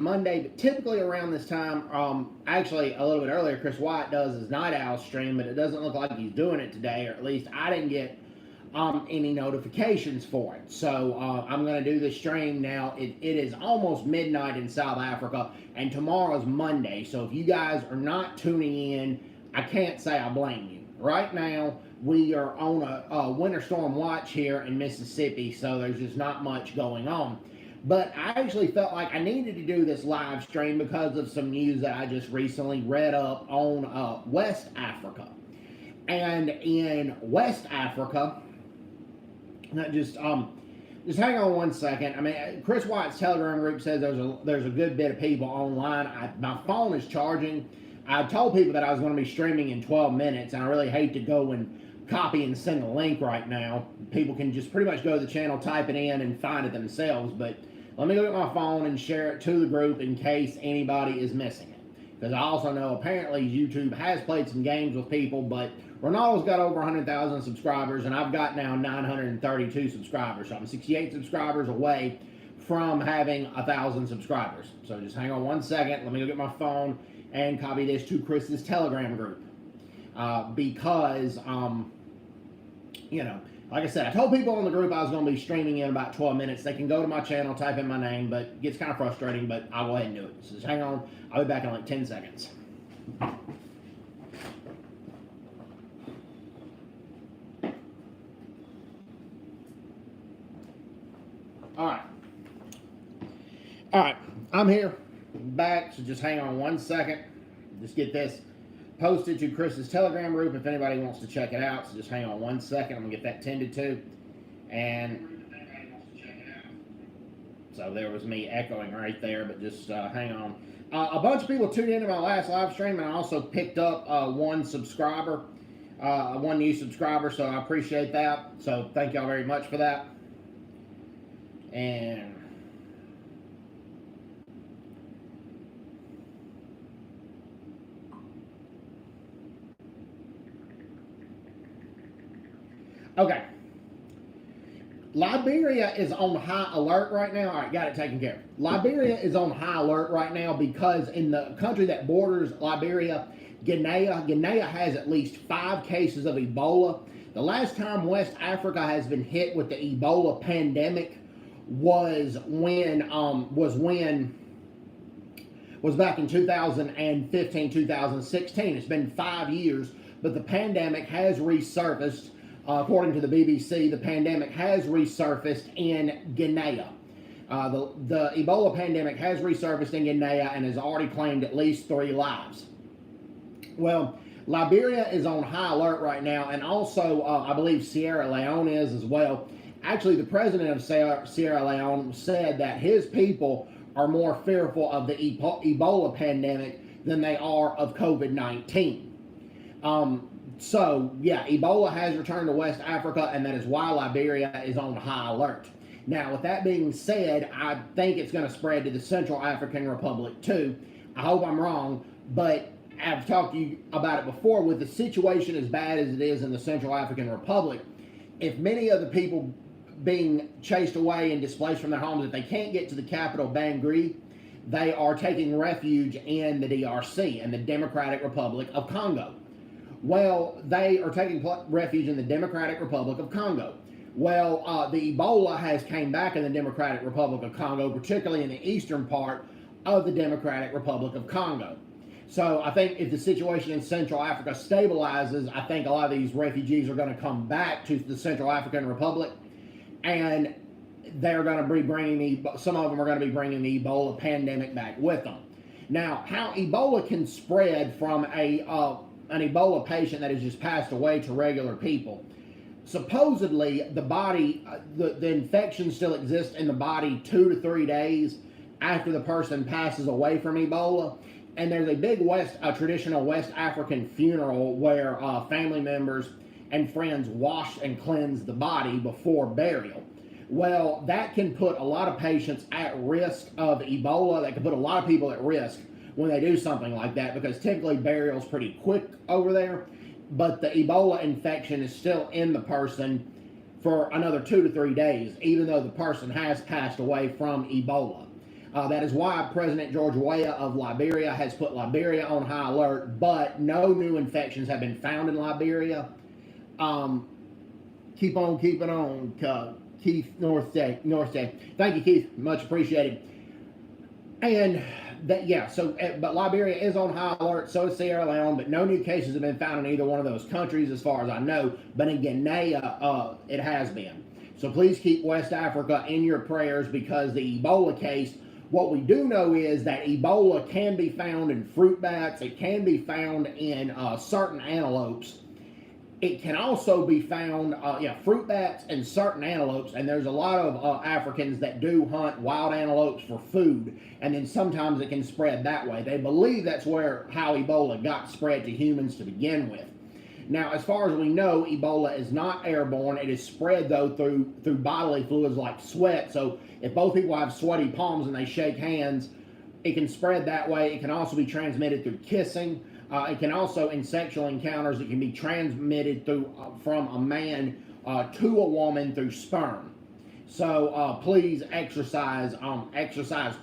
Monday, but typically around this time, actually a little bit earlier, Chris White does his Night Owl stream, but it doesn't look like he's doing it today, or at least I didn't get any notifications for it. So I'm going to do the stream now. It is almost midnight in South Africa, and tomorrow's Monday. So if you guys are not tuning in, I can't say I blame you. Right now, we are on a winter storm watch here in Mississippi, so there's just not much going on. But I actually felt like I needed to do this live stream because of some news that I just recently read up on West Africa. And in West Africa, just hang on one second. I mean, Chris White's Telegram group says there's a good bit of people online. My phone is charging. I told people that I was going to be streaming in 12 minutes, and I really hate to go and copy and send a link right now. People can just pretty much go to the channel, type it in, and find it themselves. But let me go get my phone and share it to the group in case anybody is missing it. Because I also know apparently YouTube has played some games with people, but Ronaldo's got over 100,000 subscribers, and I've got now 932 subscribers. So I'm 68 subscribers away from having 1,000 subscribers. So just hang on one second. Let me go get my phone and copy this to Chris's Telegram group. Because, you know, like I said, I told people in the group I was going to be streaming in about 12 minutes. They can go to my channel, type in my name, but it gets kind of frustrating, but I'll go ahead and do it. So just hang on. I'll be back in like 10 seconds. All right, I'm here, back, so just hang on one second. Just get this posted to Chris's Telegram group if anybody wants to check it out. So just hang on one second. I'm going to get that tended to. And so there was me echoing right there, but just hang on. A bunch of people tuned into my last live stream, and I also picked up one subscriber, one new subscriber, so I appreciate that. So thank y'all very much for that. And okay. Liberia is on high alert right now. All right, got it taken care of. Liberia is on high alert right now because in the country that borders Liberia, Guinea has at least 5 cases of Ebola. The last time West Africa has been hit with the Ebola pandemic was back in 2015, 2016. It's been 5 years, but the pandemic has resurfaced. According to the BBC, the pandemic has resurfaced in Guinea. The Ebola pandemic has resurfaced in Guinea and has already claimed at least 3 lives. Well, Liberia is on high alert right now, and also I believe Sierra Leone is as well. Actually, the president of Sierra Leone said that his people are more fearful of the Ebola pandemic than they are of COVID-19. So, yeah, Ebola has returned to West Africa, and that is why Liberia is on high alert. Now, with that being said, I think it's going to spread to the Central African Republic, too. I hope I'm wrong, but I've talked to you about it before. With the situation as bad as it is in the Central African Republic, if many of the people being chased away and displaced from their homes, if they can't get to the capital, Bangui, they are taking refuge in the DRC, and the Democratic Republic of Congo. Well, they are taking refuge in the Democratic Republic of Congo. Well, the Ebola has came back in the Democratic Republic of Congo, particularly in the eastern part of the Democratic Republic of Congo. So I think if the situation in Central Africa stabilizes, I think a lot of these refugees are going to come back to the Central African Republic, and they're going to be bringing some of them are going to be bringing the Ebola pandemic back with them. Now, how Ebola can spread from an Ebola patient that has just passed away to regular people. Supposedly, the body, the infection still exists in the body 2 to 3 days after the person passes away from Ebola. And there's a big traditional West African funeral where family members and friends wash and cleanse the body before burial. Well, that can put a lot of patients at risk of Ebola. That can put a lot of people at risk when they do something like that, because typically burial's pretty quick over there, but the Ebola infection is still in the person for another 2 to 3 days, even though the person has passed away from Ebola. That is why President George Weah of Liberia has put Liberia on high alert, but no new infections have been found in Liberia. Keep on keeping on, Keith Northday. Thank you, Keith. Much appreciated. And that, yeah, so, but Liberia is on high alert, so is Sierra Leone, but no new cases have been found in either one of those countries as far as I know. But in Guinea, it has been. So please keep West Africa in your prayers, because the Ebola case, what we do know is that Ebola can be found in fruit bats. It can be found in certain antelopes. It can also be found, fruit bats and certain antelopes, and there's a lot of Africans that do hunt wild antelopes for food, and then sometimes it can spread that way. They believe that's how Ebola got spread to humans to begin with. Now, as far as we know, Ebola is not airborne. It is spread, though, through bodily fluids like sweat. So if both people have sweaty palms and they shake hands, it can spread that way. It can also be transmitted through kissing. It can also, in sexual encounters, it can be transmitted from a man to a woman through sperm. So please exercise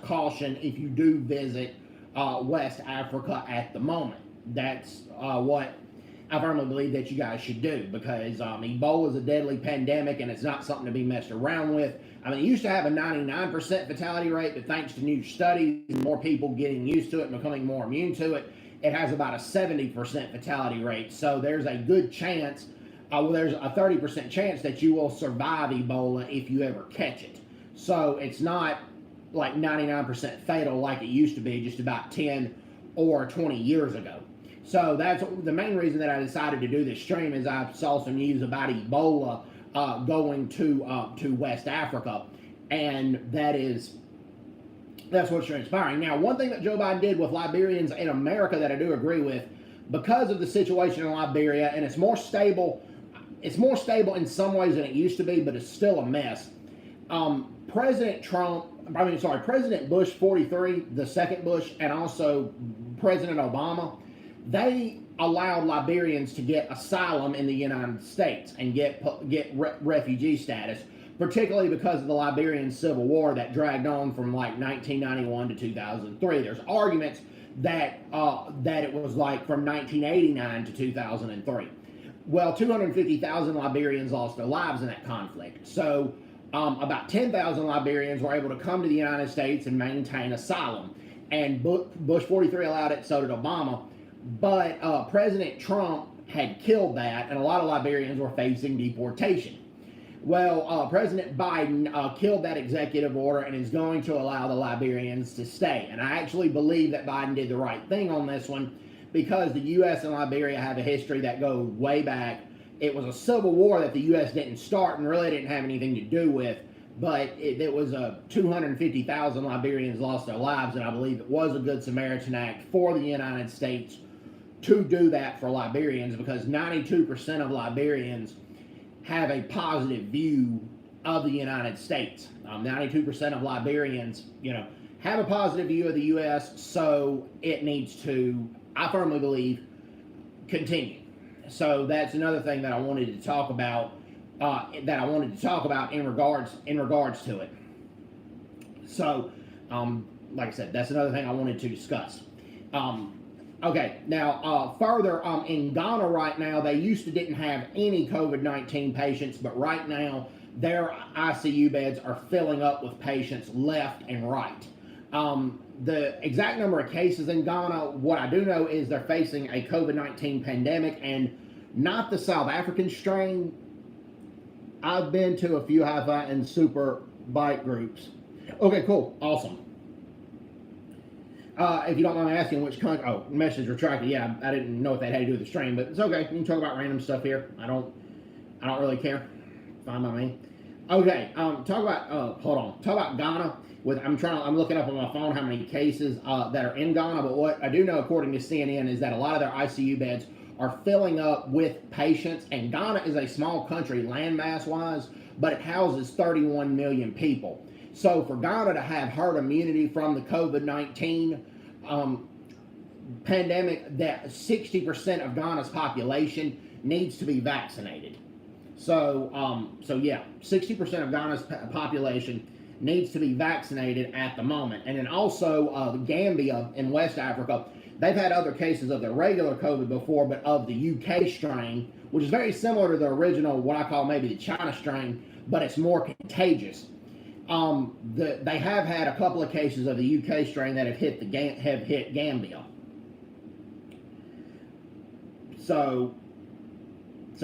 caution if you do visit West Africa at the moment. That's what I firmly believe that you guys should do, because Ebola is a deadly pandemic and it's not something to be messed around with. I mean, it used to have a 99% fatality rate, but thanks to new studies and more people getting used to it and becoming more immune to it, it has about a 70% fatality rate. So there's a good chance, there's a 30% chance that you will survive Ebola if you ever catch it. So it's not like 99% fatal like it used to be just about 10 or 20 years ago. So that's the main reason that I decided to do this stream, is I saw some news about Ebola going to West Africa, and that's what's transpiring. Now, one thing that Joe Biden did with Liberians in America that I do agree with, because of the situation in Liberia, and it's more stable in some ways than it used to be, but it's still a mess. President Bush 43, the second Bush, and also President Obama, they allowed Liberians to get asylum in the United States and get refugee status, particularly because of the Liberian Civil War that dragged on from like 1991 to 2003. There's arguments that it was like from 1989 to 2003. Well, 250,000 Liberians lost their lives in that conflict. So about 10,000 Liberians were able to come to the United States and maintain asylum. And Bush 43 allowed it, so did Obama. But President Trump had killed that, and a lot of Liberians were facing deportation. Well, President Biden killed that executive order and is going to allow the Liberians to stay. And I actually believe that Biden did the right thing on this one, because the U.S. and Liberia have a history that goes way back. It was a civil war that the U.S. didn't start and really didn't have anything to do with, but it was 250,000 Liberians lost their lives, and I believe it was a Good Samaritan Act for the United States to do that for Liberians, because 92% of Liberians have a positive view of the United States. 92% of Liberians, have a positive view of the U.S., so it needs to, I firmly believe, continue. So that's another thing that I wanted to talk about. In regards to it. So, like I said, that's another thing I wanted to discuss. Okay, now further, in Ghana right now, they didn't have any COVID-19 patients, but right now their ICU beds are filling up with patients left and right. The exact number of cases in Ghana, what I do know is they're facing a COVID-19 pandemic, and not the South African strain. I've been to a few hi-fi and super bike groups. Okay, cool, awesome. If you don't mind me asking which country, message retracted. Yeah, I didn't know what that had to do with the stream, but it's okay. You can talk about random stuff here. I don't really care. Fine by me. Okay, talk about Ghana. I'm looking up on my phone how many cases that are in Ghana, but what I do know, according to CNN, is that a lot of their ICU beds are filling up with patients, and Ghana is a small country landmass-wise, but it houses 31 million people. So for Ghana to have herd immunity from the COVID-19 pandemic, that 60% of Ghana's population needs to be vaccinated. So yeah, 60% of Ghana's population needs to be vaccinated at the moment. And then also Gambia in West Africa, they've had other cases of the regular COVID before, but of the UK strain, which is very similar to the original, what I call maybe the China strain, but it's more contagious. They have had a couple of cases of the UK strain that have hit Gambia. So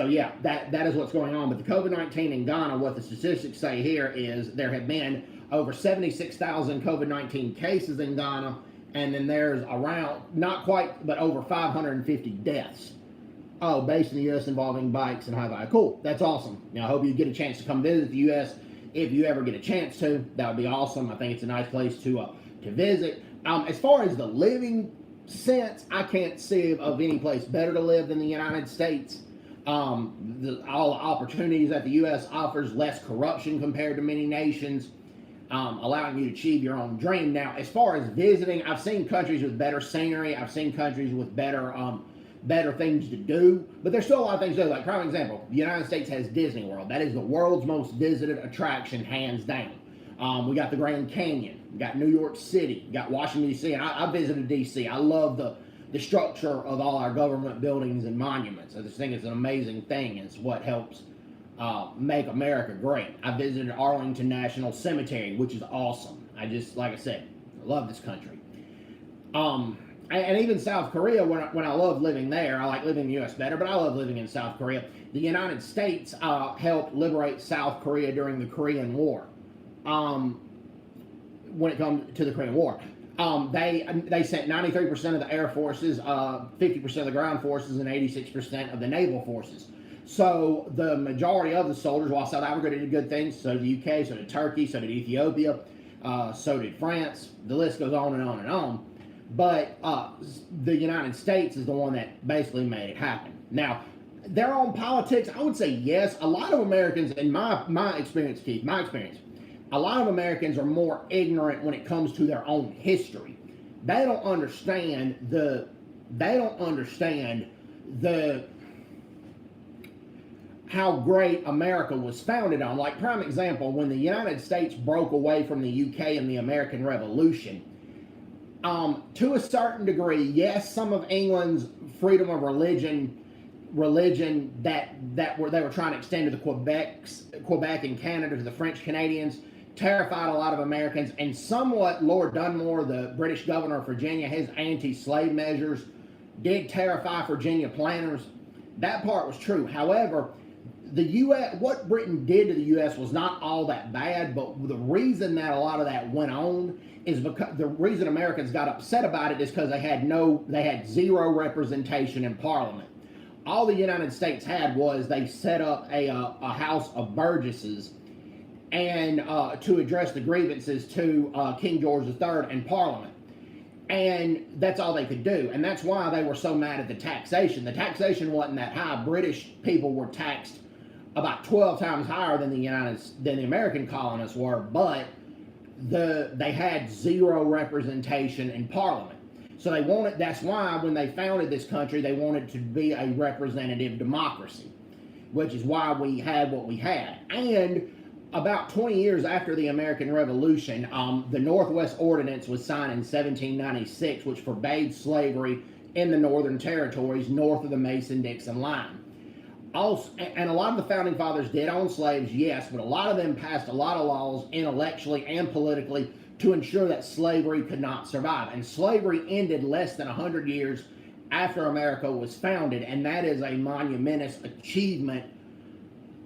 yeah, that is what's going on. But the COVID-19 in Ghana, what the statistics say here is there have been over 76,000 COVID-19 cases in Ghana, and then there's around, not quite, but over 550 deaths. Oh, based in the U.S. involving bikes and high value. Cool, that's awesome. Now, I hope you get a chance to come visit the U.S. If you ever get a chance to, that would be awesome. I think it's a nice place to visit. As far as the living sense, I can't see of any place better to live than the United States. All the opportunities that the U.S. offers, less corruption compared to many nations, allowing you to achieve your own dream. Now, as far as visiting, I've seen countries with better scenery. I've seen countries with better things to do, but there's still a lot of things to do. Like, prime example, the United States has Disney World. That is the world's most visited attraction, hands down. We got the Grand Canyon. We got New York City. We got Washington, D.C., and I visited D.C. I love the structure of all our government buildings and monuments. I just think it's an amazing thing. It's what helps make America great. I visited Arlington National Cemetery, which is awesome. Like I said, I love this country. And even South Korea, when I love living there, I like living in the U.S. better, but I love living in South Korea. The United States helped liberate South Korea during the Korean War. When it comes to the Korean War, they sent 93% of the air forces, 50% of the ground forces, and 86% of the naval forces. So the majority of the soldiers, while South Africa did good things, so did the UK, so did Turkey, so did Ethiopia, so did France. The list goes on and on and on. But the United States is the one that basically made it happen. Now, their own politics, I would say yes. A lot of Americans, in my experience, Keith, a lot of Americans are more ignorant when it comes to their own history. They don't understand how great America was founded on. Like, prime example, when the United States broke away from the UK in the American Revolution, to a certain degree, yes, some of England's freedom of religion that they were trying to extend to the Quebec and Canada, to the French Canadians, terrified a lot of Americans, and somewhat Lord Dunmore, the British governor of Virginia, his anti-slave measures did terrify Virginia planters. That part was true. However, the U.S., what Britain did to the U.S. was not all that bad, but the reason that a lot of that went on is because the reason Americans got upset about it is because they had zero representation in Parliament. All the United States had was they set up a House of Burgesses and to address the grievances to King George III and Parliament. And that's all they could do. And that's why they were so mad at the taxation. The taxation wasn't that high. British people were taxed about 12 times higher than the American colonists were, but they had zero representation in Parliament. So that's why when they founded this country, they wanted to be a representative democracy, which is why we had what we had. And about 20 years after the American Revolution, the Northwest Ordinance was signed in 1796, which forbade slavery in the Northern Territories north of the Mason-Dixon line. Also, and a lot of the Founding Fathers did own slaves, yes, but a lot of them passed a lot of laws intellectually and politically to ensure that slavery could not survive. And slavery ended less than 100 years after America was founded, and that is a monumentous achievement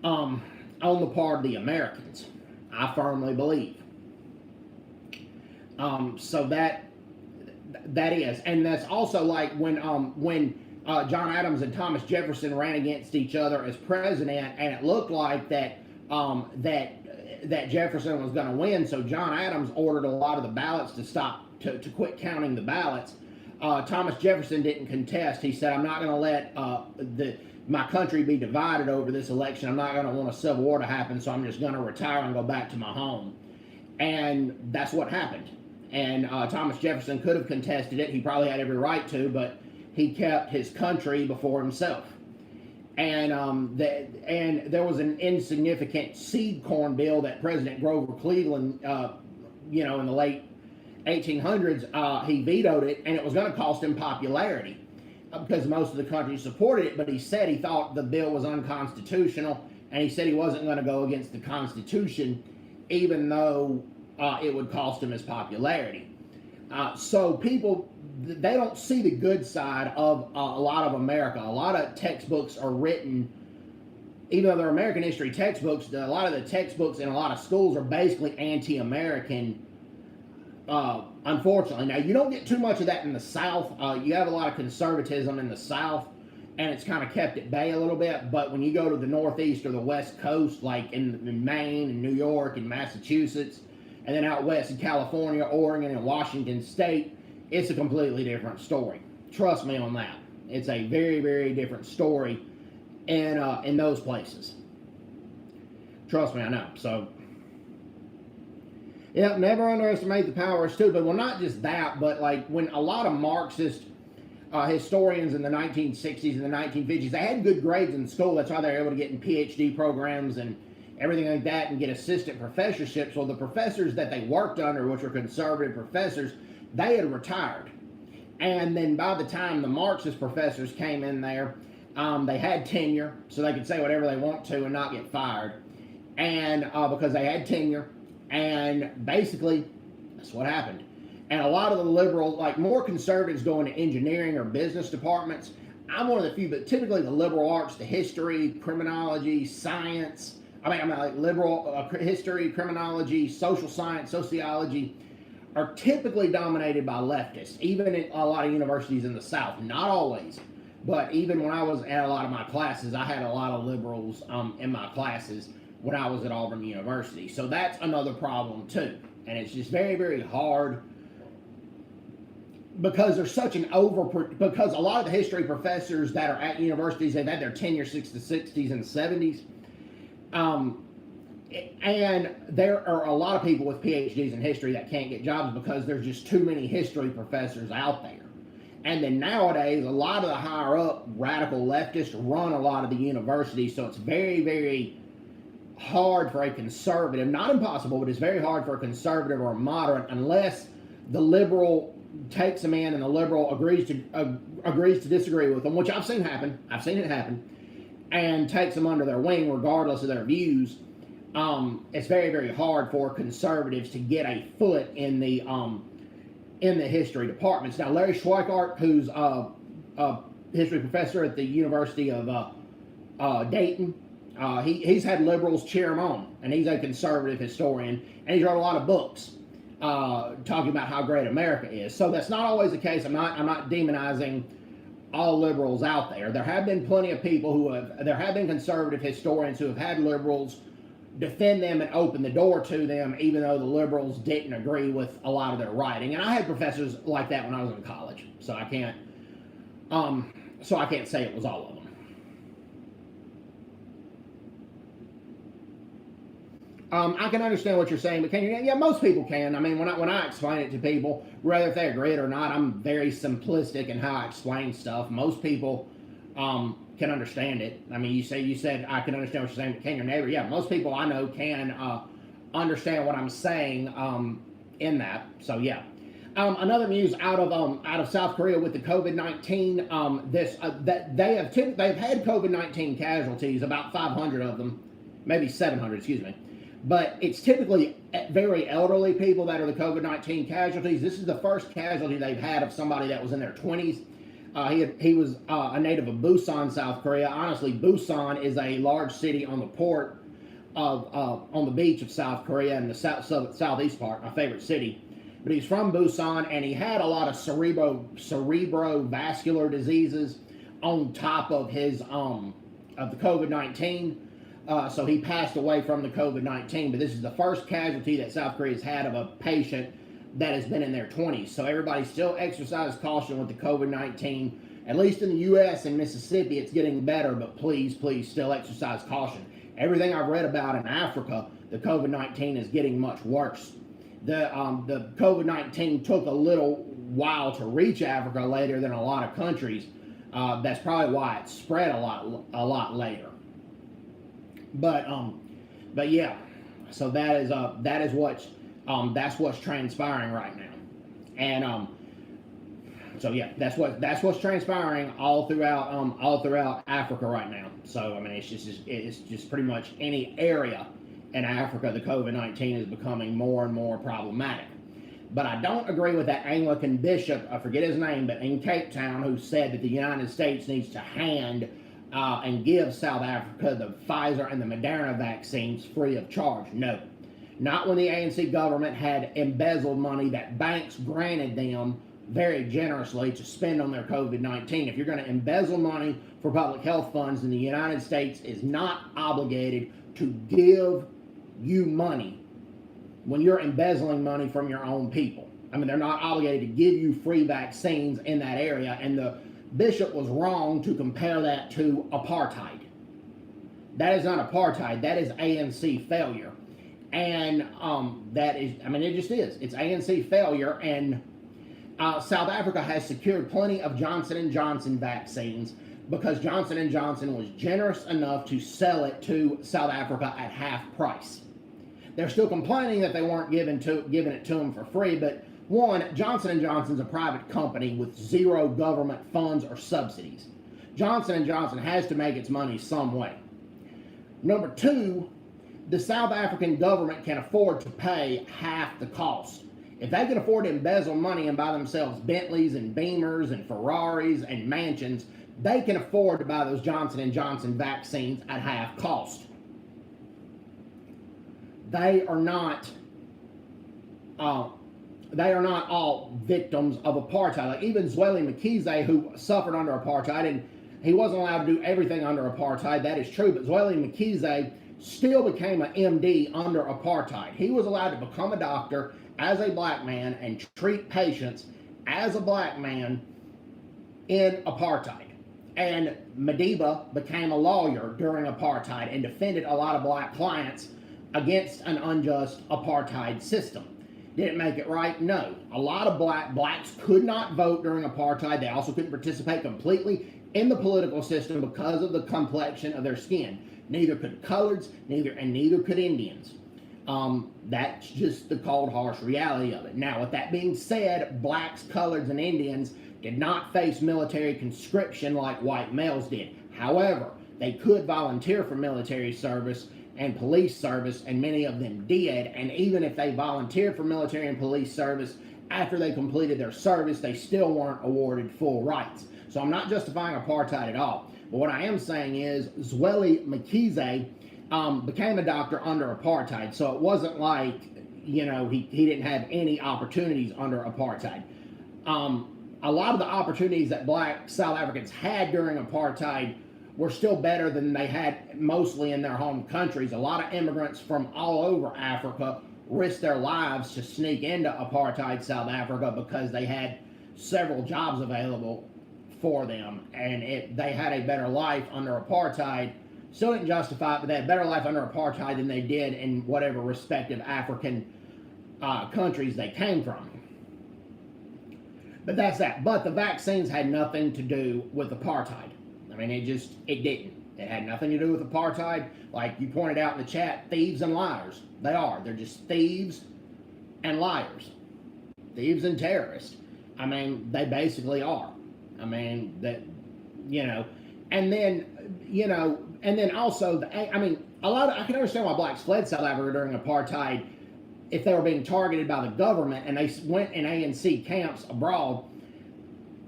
on the part of the Americans, I firmly believe. So that is, and that's also like when John Adams and Thomas Jefferson ran against each other as president, and it looked like that Jefferson was going to win. So John Adams ordered a lot of the ballots to stop, to quit counting the ballots. Thomas Jefferson didn't contest. He said, "I'm not going to let my country be divided over this election. I'm not going to want a civil war to happen, so I'm just going to retire and go back to my home." And that's what happened. And Thomas Jefferson could have contested it. He probably had every right to, but he kept his country before himself. And and there was an insignificant seed corn bill that President Grover Cleveland, in the late 1800s, he vetoed it, and it was going to cost him popularity because most of the country supported it. But he said he thought the bill was unconstitutional, and he said he wasn't going to go against the Constitution, even though it would cost him his popularity. So people, they don't see the good side of a lot of America. A lot of textbooks are written, even though they're American history textbooks, a lot of the textbooks in a lot of schools are basically anti-American, unfortunately. Now, you don't get too much of that in the South. You have a lot of conservatism in the South, and it's kind of kept at bay a little bit. But when you go to the Northeast or the West Coast, like in Maine and New York and Massachusetts, and then out west in California, Oregon, and Washington State, it's a completely different story. Trust me on that. It's a very, very different story in those places. Trust me, I know. So, yeah, never underestimate the power of stupid. Well, not just that, but like when a lot of Marxist historians in the 1960s and the 1950s, they had good grades in school. That's why they were able to get in PhD programs and everything like that and get assistant professorships. Well, the professors that they worked under, which were conservative professors, they had retired. And then by the time the Marxist professors came in there, they had tenure, so they could say whatever they want to and not get fired. And because they had tenure, and basically, that's what happened. And a lot of the liberal, like more conservatives go into engineering or business departments. I'm one of the few, but typically the liberal arts, the history, criminology, science, I mean like liberal history, criminology, social science, sociology, are typically dominated by leftists, even in a lot of universities in the South. Not always, but even when I was at a lot of my classes, I had a lot of liberals in my classes when I was at Auburn University. So that's another problem too. And it's just very, very hard because there's such an because a lot of the history professors that are at universities, they've had their tenure since the 60s and 70s. And there are a lot of people with PhDs in history that can't get jobs because there's just too many history professors out there. And then nowadays, a lot of the higher up radical leftists run a lot of the universities, so it's very, very hard for a conservative, not impossible, but it's very hard for a conservative or a moderate unless the liberal takes them in and the liberal agrees to disagree with them, which I've seen happen. I've seen it happen, and takes them under their wing regardless of their views. It's very, very hard for conservatives to get a foot in the history departments. Now, Larry Schweikart, who's a history professor at the University of Dayton, he's had liberals cheer him on, and he's a conservative historian, and he's wrote a lot of books talking about how great America is. So that's not always the case. I'm not demonizing all liberals out there. There have been plenty of people there have been conservative historians who have had liberals defend them and open the door to them, even though the liberals didn't agree with a lot of their writing. And I had professors like that when I was in college, so I can't say it was all of them. I can understand what you're saying, but can you? Yeah, most people can. I mean, when I explain it to people, whether if they agree it or not, I'm very simplistic in how I explain stuff. Most people can understand it. I mean, you said I can understand what you're saying, but can your neighbor? Yeah, most people I know can understand what I'm saying in that. So yeah. Another news out of South Korea with the COVID-19. They've had COVID-19 casualties, about 500 of them, maybe 700. Excuse me. But it's typically very elderly people that are the COVID-19 casualties. This is the first casualty they've had of somebody that was in their 20s. He was a native of Busan, South Korea. Honestly, Busan is a large city on the port on the beach of South Korea in the southeast part, my favorite city. But he's from Busan, and he had a lot of cerebrovascular diseases on top of his of the COVID-19. So he passed away from the COVID-19, but this is the first casualty that South Korea's had of a patient that has been in their 20s. So everybody still exercise caution with the COVID-19. At least in the U.S. and Mississippi, it's getting better, but please, please still exercise caution. Everything I've read about in Africa, the COVID-19 is getting much worse. The COVID-19 took a little while to reach Africa later than a lot of countries. That's probably why it spread a lot later. But yeah, so that's what's transpiring right now, and so yeah, that's what's transpiring all throughout Africa right now. So I mean, it's just pretty much any area in Africa, the COVID-19 is becoming more and more problematic. But I don't agree with that Anglican bishop, I forget his name, but in Cape Town, who said that the United States needs to hand and give South Africa the Pfizer and the Moderna vaccines free of charge. No. Not when the ANC government had embezzled money that banks granted them very generously to spend on their COVID-19. If you're going to embezzle money for public health funds, then the United States is not obligated to give you money when you're embezzling money from your own people. I mean, they're not obligated to give you free vaccines in that area, and the bishop was wrong to compare that to apartheid. That is not apartheid, that is ANC failure. And that is, I mean, it just is. It's ANC failure, and South Africa has secured plenty of Johnson & Johnson vaccines because Johnson & Johnson was generous enough to sell it to South Africa at half price. They're still complaining that they weren't giving it to them for free, but one, Johnson & Johnson's a private company with zero government funds or subsidies. Johnson & Johnson has to make its money some way. Number two, the South African government can afford to pay half the cost. If they can afford to embezzle money and buy themselves Bentleys and Beamers and Ferraris and mansions, they can afford to buy those Johnson & Johnson vaccines at half cost. They are not all victims of apartheid. Like even Zweli Mkhize, who suffered under apartheid, and he wasn't allowed to do everything under apartheid, that is true, but Zweli Mkhize still became an MD under apartheid. He was allowed to become a doctor as a black man and treat patients as a black man in apartheid. And Madiba became a lawyer during apartheid and defended a lot of black clients against an unjust apartheid system. Did it make it right? No. A lot of blacks could not vote during apartheid. They also couldn't participate completely in the political system because of the complexion of their skin. Neither could coloreds, neither could Indians. That's just the cold, harsh reality of it. Now, with that being said, blacks, coloreds, and Indians did not face military conscription like white males did. However, they could volunteer for military service and police service, and many of them did. And even if they volunteered for military and police service, after they completed their service, they still weren't awarded full rights. So I'm not justifying apartheid at all. But what I am saying is Zweli Mkhize became a doctor under apartheid. So it wasn't like, he didn't have any opportunities under apartheid. A lot of the opportunities that black South Africans had during apartheid were still better than they had mostly in their home countries. A lot of immigrants from all over Africa risked their lives to sneak into apartheid South Africa because they had several jobs available for them, and they had a better life under apartheid. Still didn't justify it, but they had a better life under apartheid than they did in whatever respective African countries they came from. But that's that. But the vaccines had nothing to do with apartheid. I mean, it didn't. It had nothing to do with apartheid. Like you pointed out in the chat, thieves and liars. They are. They're just thieves and liars. Thieves and terrorists. I mean, they basically are. I mean, and then also, I can understand why blacks fled South Africa during apartheid if they were being targeted by the government and they went in ANC camps abroad.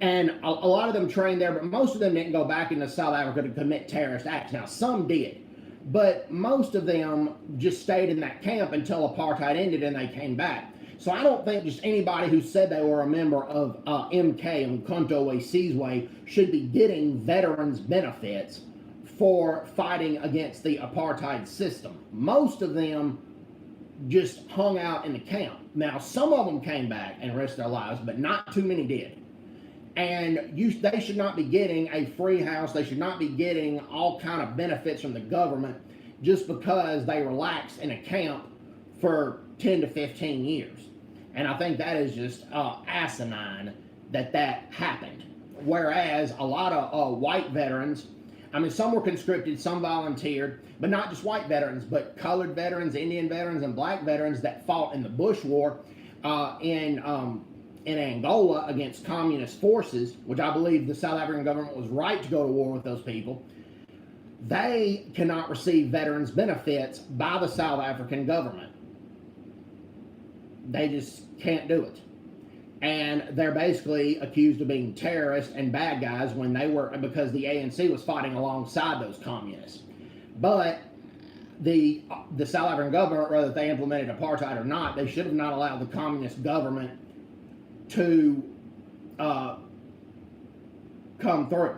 And a lot of them trained there, but most of them didn't go back into South Africa to commit terrorist acts. Now, some did, but most of them just stayed in that camp until apartheid ended and they came back. So I don't think just anybody who said they were a member of MK, Umkhonto we Sizwe, should be getting veterans benefits for fighting against the apartheid system. Most of them just hung out in the camp. Now, some of them came back and risked their lives, but not too many did. And they should not be getting a free house. They should not be getting all kind of benefits from the government just because they relaxed in a camp for 10 to 15 years. And I think that is just asinine that happened. whereas a lot of white veterans, I mean, some were conscripted, some volunteered, but not just white veterans, but colored veterans, Indian veterans, and black veterans that fought in the Bush War in Angola against communist forces, which I believe the South African government was right to go to war with those people. They cannot receive veterans benefits by the South African government. They just can't do it. And they're basically accused of being terrorists and bad guys when they were, because the ANC was fighting alongside those communists. But the South African government, whether they implemented apartheid or not, they should have not allowed the communist government to come through,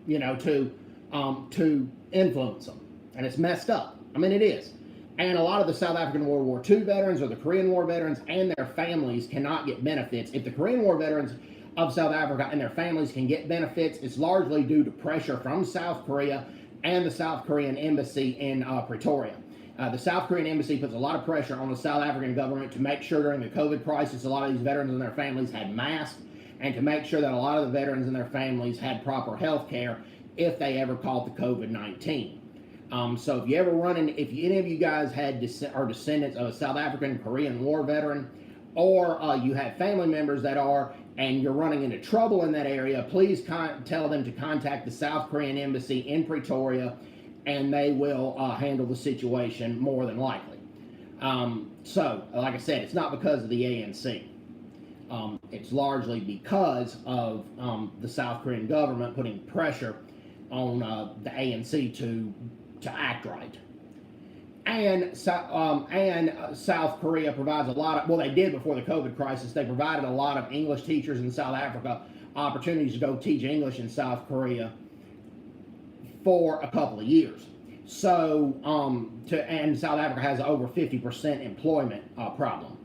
to influence them. And it's messed up. I mean, it is. And a lot of the South African World War II veterans or the Korean War veterans and their families cannot get benefits. If the Korean War veterans of South Africa and their families can get benefits, it's largely due to pressure from South Korea and the South Korean embassy in Pretoria. The South Korean embassy puts a lot of pressure on the South African government to make sure during the COVID crisis a lot of these veterans and their families had masks, and to make sure that a lot of the veterans and their families had proper health care if they ever caught the COVID-19. So if you ever if any of you guys are descendants of a South African Korean War veteran, or you have family members that are, and you're running into trouble in that area, please tell them to contact the South Korean embassy in Pretoria, and they will handle the situation more than likely. So, like I said, it's not because of the ANC. It's largely because of the South Korean government putting pressure on the ANC to act right. And South Korea provides a lot of, well, they did before the COVID crisis, they provided a lot of English teachers in South Africa opportunities to go teach English in South Korea for a couple of years. So, and South Africa has over 50% employment problem.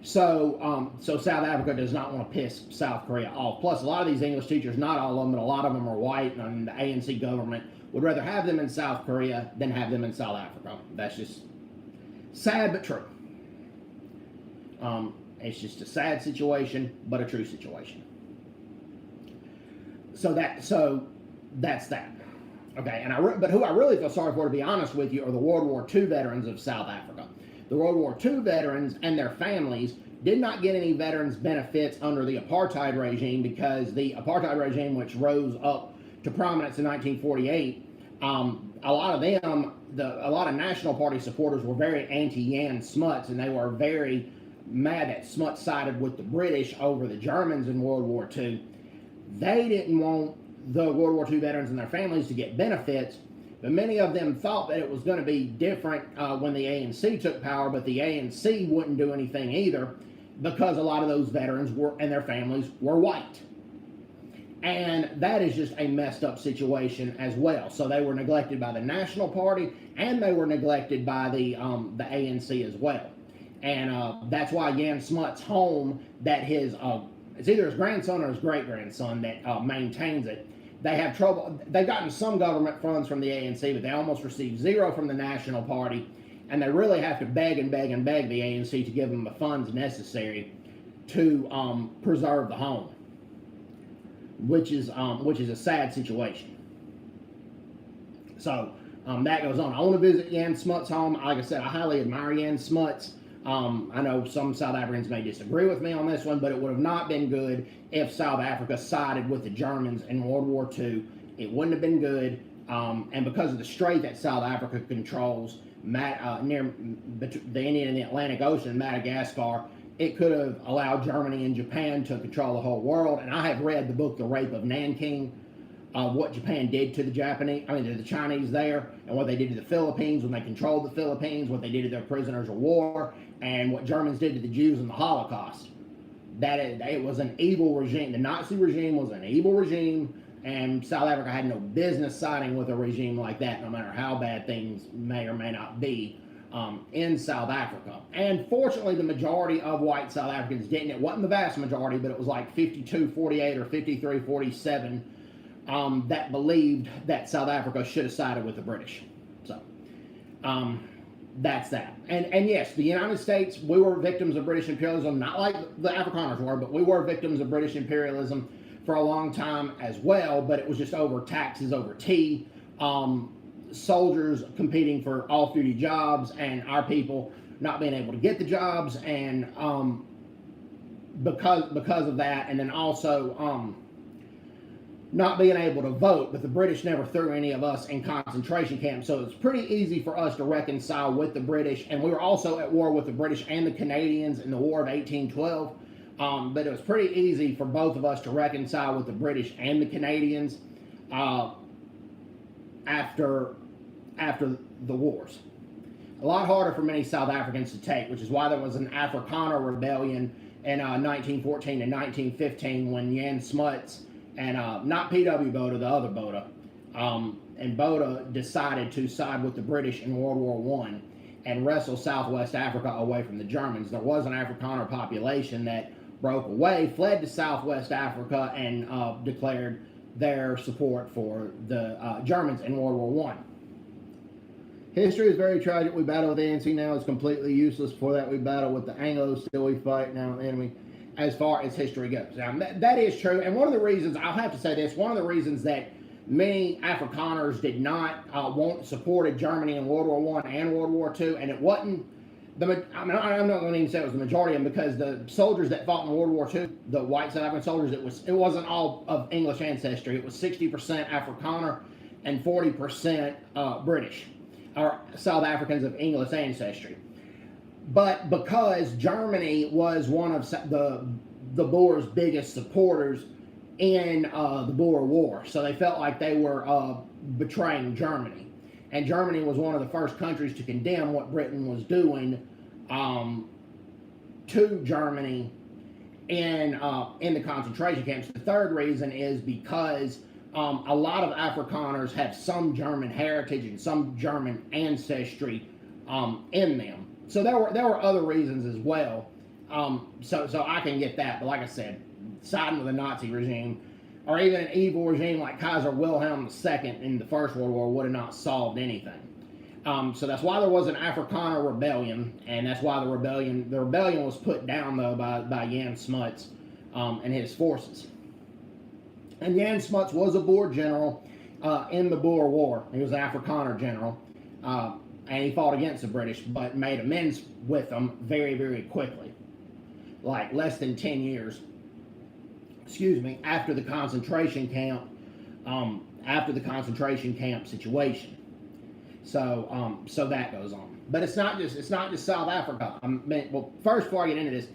So South Africa does not want to piss South Korea off. Plus, a lot of these English teachers, not all of them, but a lot of them are white, and the ANC government would rather have them in South Korea than have them in South Africa. That's just sad but true. It's just a sad situation, but a true situation. So that's that. Okay, but who I really feel sorry for, to be honest with you, are the World War II veterans of South Africa. The World War II veterans and their families did not get any veterans benefits under the apartheid regime, because the apartheid regime, which rose up to prominence in 1948, a lot of them, a lot of National Party supporters were very anti-Jan Smuts, and they were very mad that Smuts sided with the British over the Germans in World War II. They didn't want the World War II veterans and their families to get benefits, but many of them thought that it was going to be different when the ANC took power, but the ANC wouldn't do anything either, because a lot of those veterans and their families were white. And that is just a messed up situation as well. So they were neglected by the National Party, and they were neglected by the ANC as well. And that's why Jan Smut's home, that it's either his grandson or his great-grandson that maintains it. They have trouble. They've gotten some government funds from the ANC, but they almost receive zero from the National Party, and they really have to beg and beg and beg the ANC to give them the funds necessary to preserve the home, which is a sad situation. So that goes on. I want to visit Jan Smut's home. Like I said, I highly admire Jan Smuts. I know some South Africans may disagree with me on this one, but it would have not been good if South Africa sided with the Germans in World War II. It wouldn't have been good. And because of the strait that South Africa controls near the Indian and the Atlantic Ocean, Madagascar, it could have allowed Germany and Japan to control the whole world. And I have read the book, The Rape of Nanking, what Japan did to the to the Chinese there, and what they did to the Philippines when they controlled the Philippines, what they did to their prisoners of war, and what Germans did to the Jews in the Holocaust. It was an evil regime. The Nazi regime was an evil regime, and South Africa had no business siding with a regime like that, no matter how bad things may or may not be in South Africa. And fortunately, the majority of white South Africans didn't. It wasn't the vast majority, but it was like 52-48 or 53-47 that believed that South Africa should have sided with the British. So that's that. And yes, the United States, we were victims of British imperialism, not like the Afrikaners were, but we were victims of British imperialism for a long time as well, but it was just over taxes over tea, soldiers competing for off-duty jobs, and our people not being able to get the jobs, and because of that, and then also not being able to vote. But the British never threw any of us in concentration camps, so it's pretty easy for us to reconcile with the British. And we were also at war with the British and the Canadians in the War of 1812. But it was pretty easy for both of us to reconcile with the British and the Canadians after the wars. A lot harder for many South Africans to take, which is why there was an Afrikaner rebellion in 1914 and 1915 when Jan Smuts and not P.W. Botha, the other Botha, and Botha decided to side with the British in World War I and wrestle Southwest Africa away from the Germans. There was an Afrikaner population that broke away, fled to Southwest Africa, and declared their support for the Germans in World War I. History is very tragic. We battle with the ANC now. It's completely useless. Before that, we battle with the Anglos. Still we fight. Now the enemy. As far as history goes. Now, that is true. And one of the reasons, I'll have to say this, one of the reasons that many Afrikaners did not supported Germany in World War I and World War II, and it wasn't, I'm not going to even say it was the majority of them, because the soldiers that fought in World War II, the white South African soldiers, it wasn't all of English ancestry. It was 60% Afrikaner and 40% British, or South Africans of English ancestry. But because Germany was one of the Boers' biggest supporters in the Boer War, so they felt like they were betraying Germany. And Germany was one of the first countries to condemn what Britain was doing to Germany in the concentration camps. The third reason is because a lot of Afrikaners have some German heritage and some German ancestry in them. So there were other reasons as well. So I can get that. But like I said, siding with the Nazi regime, or even an evil regime like Kaiser Wilhelm II in the First World War, would have not solved anything. So that's why there was an Afrikaner rebellion, and that's why the rebellion was put down though by Jan Smuts and his forces. And Jan Smuts was a Boer general in the Boer War. He was an Afrikaner general. And he fought against the British, but made amends with them very, very quickly. Like less than 10 years, after the concentration camp, situation. So that goes on. But it's not just South Africa. Well, first, before I get into this,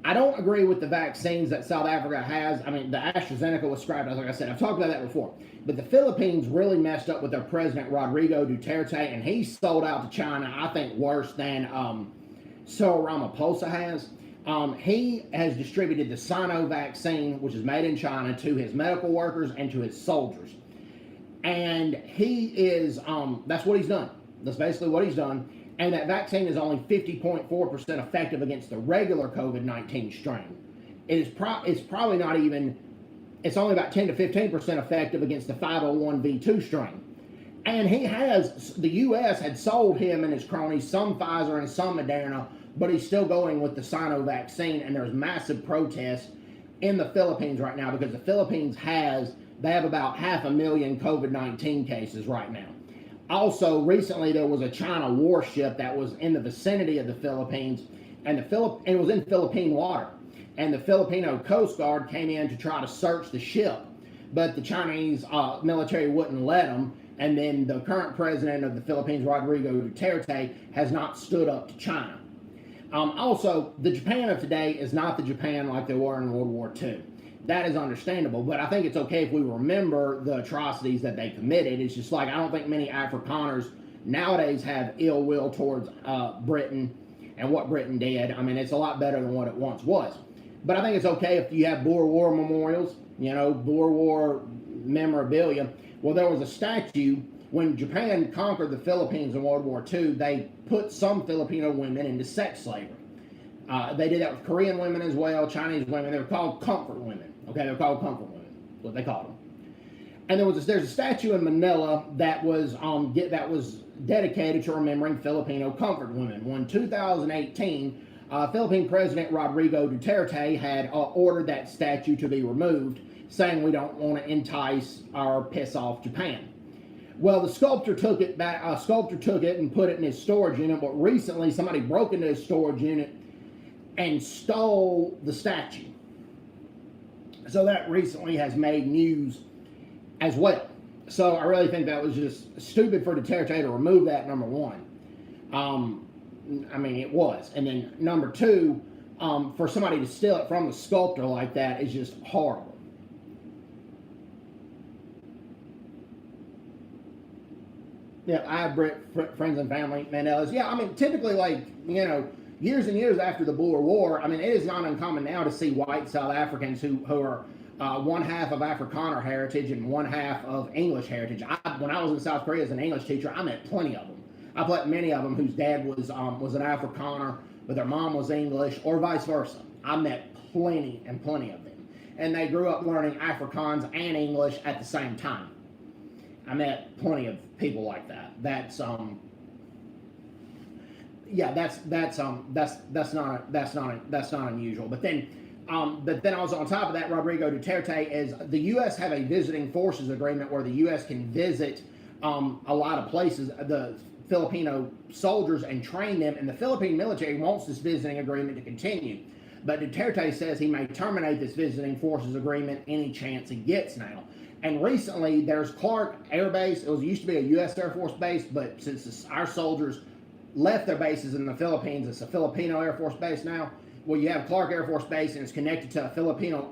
I don't agree with the vaccines that South Africa has. I mean, the AstraZeneca was scrapped, like I said. I've talked about that before. But the Philippines really messed up with their president, Rodrigo Duterte, and he sold out to China, I think, worse than Cyril Ramaphosa has. He has distributed the Sino vaccine, which is made in China, to his medical workers and to his soldiers. And he is, that's what he's done. That's basically what he's done. And that vaccine is only 50.4% effective against the regular COVID-19 strain. It's probably not even, it's only about 10 to 15% effective against the 501v2 strain. And the U.S. had sold him and his cronies some Pfizer and some Moderna, but he's still going with the Sino vaccine, and there's massive protests in the Philippines right now because the Philippines they have about 500,000 COVID-19 cases right now. Also, recently there was a China warship that was in the vicinity of the Philippines, and it was in Philippine water. And the Filipino Coast Guard came in to try to search the ship, but the Chinese military wouldn't let them. And then the current president of the Philippines, Rodrigo Duterte, has not stood up to China. Also, the Japan of today is not the Japan like they were in World War II. That is understandable, but I think it's okay if we remember the atrocities that they committed. It's just like, I don't think many Afrikaners nowadays have ill will towards Britain and what Britain did. I mean, it's a lot better than what it once was. But I think it's okay if you have Boer War memorials, Boer War memorabilia. Well, there was a statue when Japan conquered the Philippines in World War II. They put some Filipino women into sex slavery. They did that with Korean women as well, Chinese women. They were called comfort women. Okay, they were called comfort women. That's what they called them. And there's a statue in Manila that was dedicated to remembering Filipino comfort women. Well, in 2018, Philippine President Rodrigo Duterte had ordered that statue to be removed, saying we don't want to entice or piss off Japan. Well, the sculptor took it back. Sculptor took it and put it in his storage unit. But recently, somebody broke into his storage unit and stole the statue. So that recently has made news as well. So I really think that was just stupid for Duterte to remove that. Number one, I mean it was, and then number two, for somebody to steal it from the sculptor like that is just horrible. Yeah, I have friends and family Mandelas. Yeah, I mean, typically, like, you know, years and years after the Boer War, I mean, it is not uncommon now to see white South Africans who are one half of Afrikaner heritage and one half of English heritage. When I was in South Korea as an English teacher, I met plenty of them. I met many of them whose dad was an Afrikaner, but their mom was English, or vice versa. I met plenty of them. And they grew up learning Afrikaans and English at the same time. I met plenty of people like that. That's not unusual. But then also on top of that, Rodrigo Duterte is the U.S. have a visiting forces agreement where the U.S. can visit a lot of places, the Filipino soldiers, and train them. And the Philippine military wants this visiting agreement to continue. But Duterte says he may terminate this visiting forces agreement any chance he gets now. And recently, there's Clark Air Base. It used to be a U.S. Air Force base, but since our soldiers left their bases in the Philippines, it's a Filipino Air Force base now. Well, you have Clark Air Force Base, and it's connected to a Filipino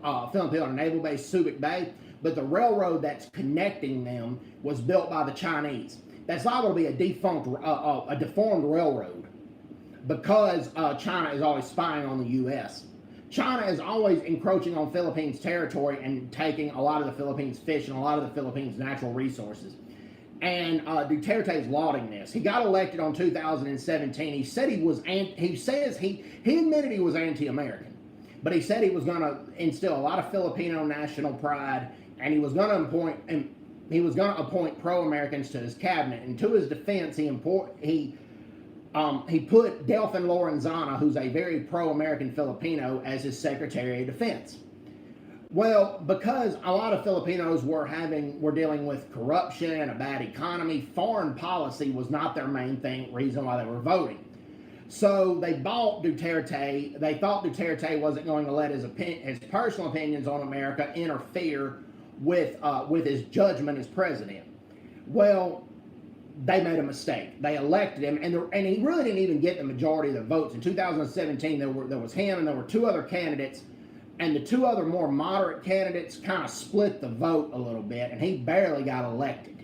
naval base, Subic Bay. But the railroad that's connecting them was built by the Chinese. That's liable to be a deformed railroad because China is always spying on the U.S. China is always encroaching on Philippines territory and taking a lot of the Philippines fish and a lot of the Philippines natural resources. And Duterte is lauding this. He got elected on 2017. He said he admitted he was anti-American, but he said he was going to instill a lot of Filipino national pride, and he was going to appoint pro-Americans to his cabinet. And to his defense, he put Delfin Lorenzana, who's a very pro-American Filipino, as his Secretary of Defense. Well, because a lot of Filipinos were dealing with corruption and a bad economy, foreign policy was not their main reason why they were voting. So they bought Duterte. They thought Duterte wasn't going to let his personal opinions on America interfere with his judgment as president. Well, they made a mistake. They elected him, and he really didn't even get the majority of the votes. In 2017, there was him, and there were two other candidates, and the two other more moderate candidates kind of split the vote a little bit, and he barely got elected.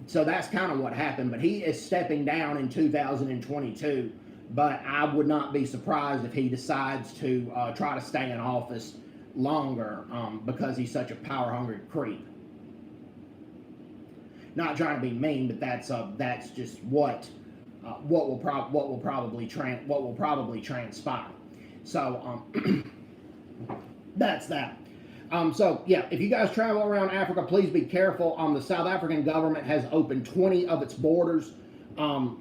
So that's kind of what happened. But he is stepping down in 2022. But I would not be surprised if he decides to try to stay in office longer because he's such a power-hungry creep. Not trying to be mean, but that's just what will probably transpire. So that's that. So yeah, if you guys travel around Africa, please be careful. The South African government has opened 20 of its borders. Land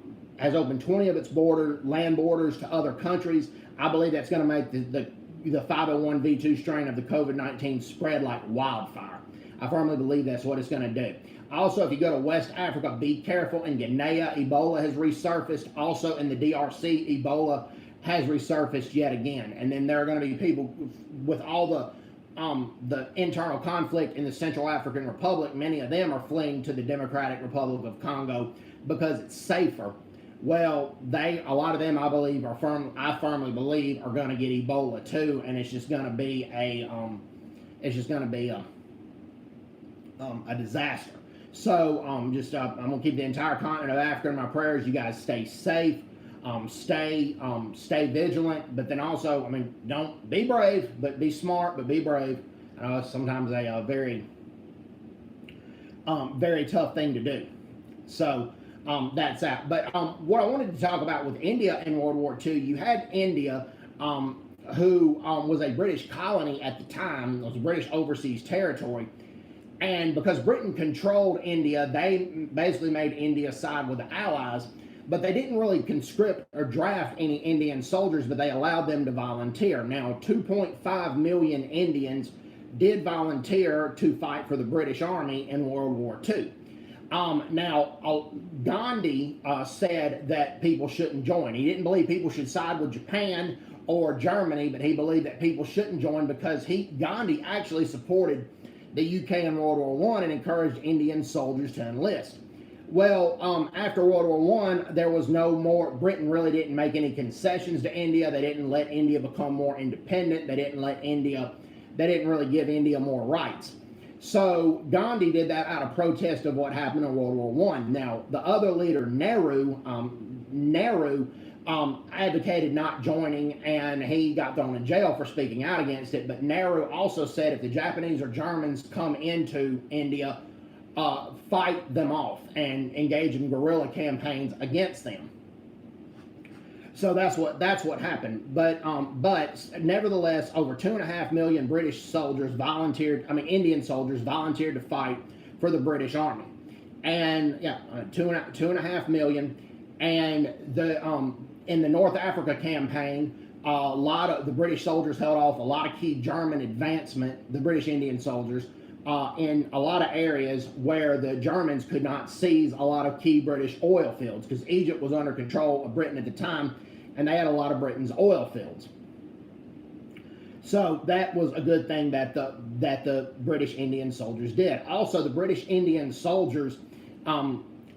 borders to other countries. I believe that's going to make the 501v2 strain of the COVID-19 spread like wildfire. I firmly believe that's what it's going to do. Also, if you go to West Africa, be careful. In Guinea, Ebola has resurfaced. Also in the DRC, Ebola has resurfaced yet again. And then there are going to be people with all the internal conflict in the Central African Republic. Many of them are fleeing to the Democratic Republic of Congo because it's safer. Well, a lot of them, I firmly believe, are going to get Ebola too, and it's just going to be a disaster. So, I'm going to keep the entire continent of Africa in my prayers. You guys stay safe, stay vigilant, but then also, don't be brave, but be smart, but be brave. I know it's sometimes a very, very tough thing to do. So, that's that. But what I wanted to talk about with India in World War II, you had India, who was a British colony at the time, was a British overseas territory. And because Britain controlled India, they basically made India side with the Allies. but they didn't really conscript or draft any Indian soldiers, but they allowed them to volunteer. Now, 2.5 million Indians did volunteer to fight for the British Army in World War II. Gandhi said that people shouldn't join. He didn't believe people should side with Japan or Germany, but he believed that people shouldn't join because Gandhi actually supported the UK in World War I and encouraged Indian soldiers to enlist. Well, after World War I, there was no more, Britain really didn't make any concessions to India. They didn't let India become more independent. They didn't really give India more rights. So Gandhi did that out of protest of what happened in World War I. Now, the other leader, Nehru, advocated not joining, and he got thrown in jail for speaking out against it. But Nehru also said if the Japanese or Germans come into India, fight them off and engage in guerrilla campaigns against them. So that's what happened. But nevertheless, over 2.5 million Indian soldiers volunteered to fight for the British Army, and 2.5 million. And in the North Africa campaign, a lot of the British soldiers held off a lot of key German advancement, the British Indian soldiers, in a lot of areas where the Germans could not seize a lot of key British oil fields, because Egypt was under control of Britain at the time, and they had a lot of Britain's oil fields. So that was a good thing that the British Indian soldiers did. Also, the British Indian soldiers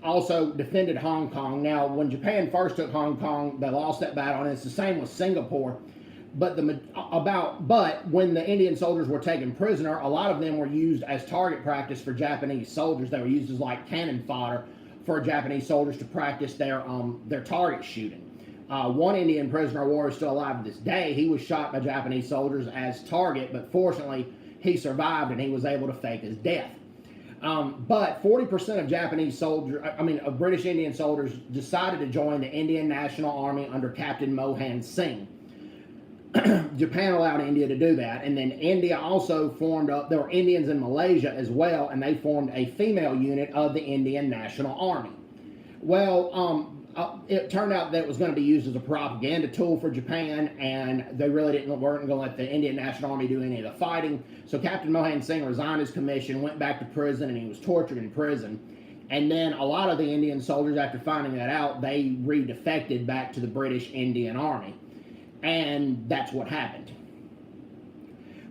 also defended Hong Kong. Now, when Japan first took Hong Kong, they lost that battle, and it's the same with Singapore. But when the Indian soldiers were taken prisoner, a lot of them were used as target practice for Japanese soldiers. They were used as like cannon fodder for Japanese soldiers to practice their target shooting. One Indian prisoner of war is still alive to this day. He was shot by Japanese soldiers as target, but fortunately he survived and he was able to fake his death. But 40% of British Indian soldiers decided to join the Indian National Army under Captain Mohan Singh. Japan allowed India to do that, and then India also formed up. There were Indians in Malaysia as well, and they formed a female unit of the Indian National Army. Well, it turned out that it was going to be used as a propaganda tool for Japan, and they really weren't going to let the Indian National Army do any of the fighting. So Captain Mohan Singh resigned his commission, went back to prison, and he was tortured in prison. And then a lot of the Indian soldiers, after finding that out, they redefected back to the British Indian Army. And that's what happened.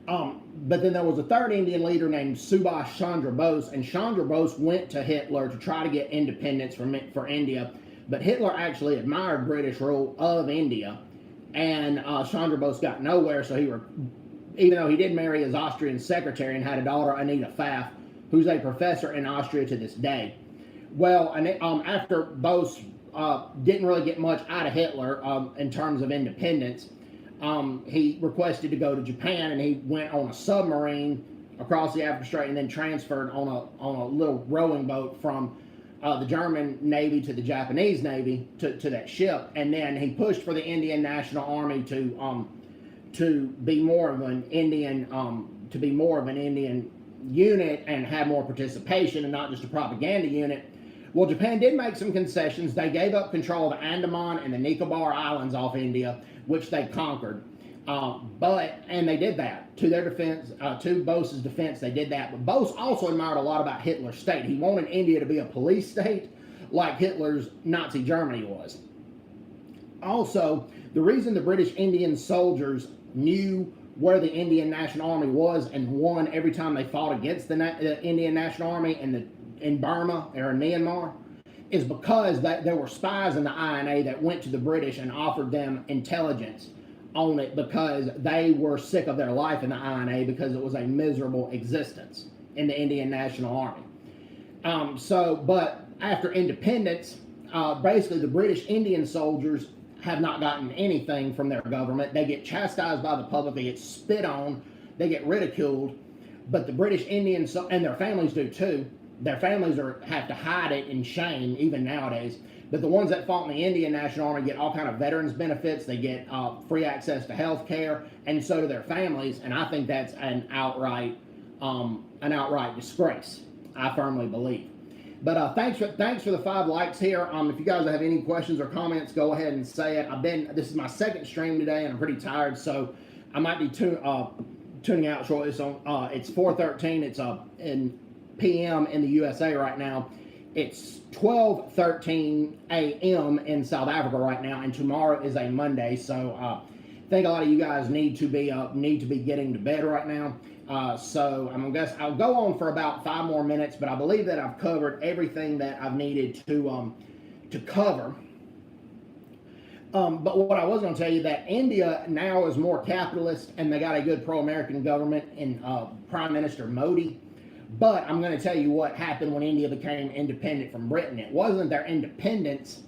But then there was a third Indian leader named Subhash Chandra Bose, and Chandra Bose went to Hitler to try to get independence for India. But Hitler actually admired British rule of India, and Chandra Bose got nowhere. So even though he did marry his Austrian secretary and had a daughter, Anita Pfaff, who's a professor in Austria to this day. Well, after Bose didn't really get much out of Hitler in terms of independence, he requested to go to Japan, and he went on a submarine across the African Strait and then transferred on a little rowing boat from the German Navy to the Japanese Navy to that ship, and then he pushed for the Indian National Army to be more of an Indian unit and have more participation and not just a propaganda unit. Well, Japan did make some concessions. They gave up control of the Andaman and the Nicobar Islands off India, which they conquered. And they did that. To their defense, to Bose's defense, they did that. But Bose also admired a lot about Hitler's state. He wanted India to be a police state like Hitler's Nazi Germany was. Also, the reason the British Indian soldiers knew where the Indian National Army was and won every time they fought against the Indian National Army in Burma or in Myanmar is because there were spies in the INA that went to the British and offered them intelligence on it because they were sick of their life in the INA because it was a miserable existence in the Indian National Army. But after independence, basically the British Indian soldiers have not gotten anything from their government. They get chastised by the public, they get spit on, they get ridiculed, but the British Indians, and their families do too, their families have to hide it in shame even nowadays. But the ones that fought in the Indian National Army get all kind of veterans benefits. They get free access to health care, and so do their families. And I think that's an outright disgrace. I firmly believe. But thanks for the 5 likes here. If you guys have any questions or comments, go ahead and say it. This is my second stream today, and I'm pretty tired, so I might be tuning out shortly. So it's 4:13. It's in p.m. in the USA right now. It's 12:13 a.m. in South Africa right now, and tomorrow is a Monday. So I think a lot of you guys need to be getting to bed right now. So I'll go on for about 5 more minutes, but I believe that I've covered everything that I've needed to cover. But what I was going to tell you, that India now is more capitalist, and they got a good pro-American government in Prime Minister Modi. But I'm going to tell you what happened when India became independent from Britain. It wasn't their independence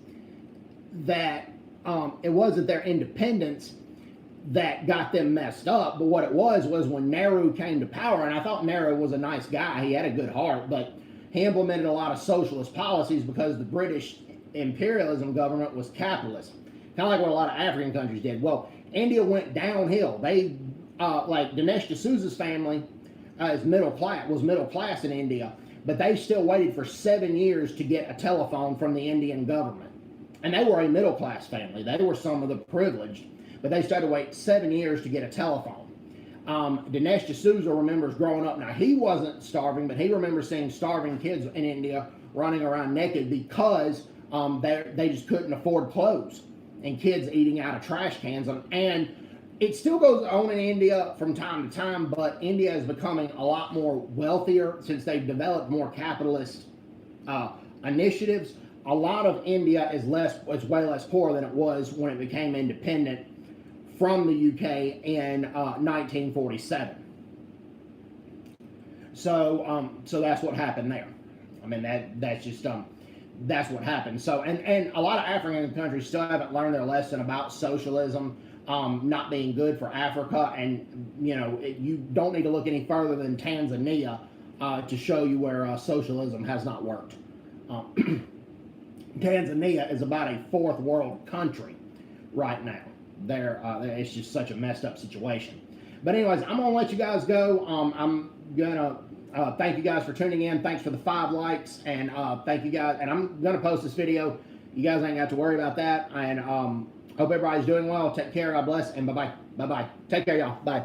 that got them messed up, but what it was when Nehru came to power, and I thought Nehru was a nice guy, he had a good heart, but he implemented a lot of socialist policies because the British imperialism government was capitalist, kind of like what a lot of African countries did. Well, India went downhill. They, like Dinesh D'Souza's family was middle class in India, but they still waited for 7 years to get a telephone from the Indian government. And they were a middle class family. They were some of the privileged, but they started to wait 7 years to get a telephone. Dinesh D'Souza remembers growing up. Now, he wasn't starving, but he remembers seeing starving kids in India running around naked because they just couldn't afford clothes, and kids eating out of trash cans. And it still goes on in India from time to time, but India is becoming a lot more wealthier since they've developed more capitalist initiatives. A lot of India is way less poor than it was when it became independent from the UK in 1947. So that's what happened there. I mean, that's what happened. So and a lot of African countries still haven't learned their lesson about socialism not being good for Africa. And you don't need to look any further than Tanzania to show you where socialism has not worked. Tanzania is about a 4th world country right now. It's just such a messed up situation. But anyways, I'm gonna let you guys go. I'm gonna thank you guys for tuning in. Thanks for the 5 likes, and thank you guys. And I'm gonna post this video. You guys ain't got to worry about that. And hope everybody's doing well. Take care. God bless, and bye bye. Bye bye. Take care, y'all. Bye.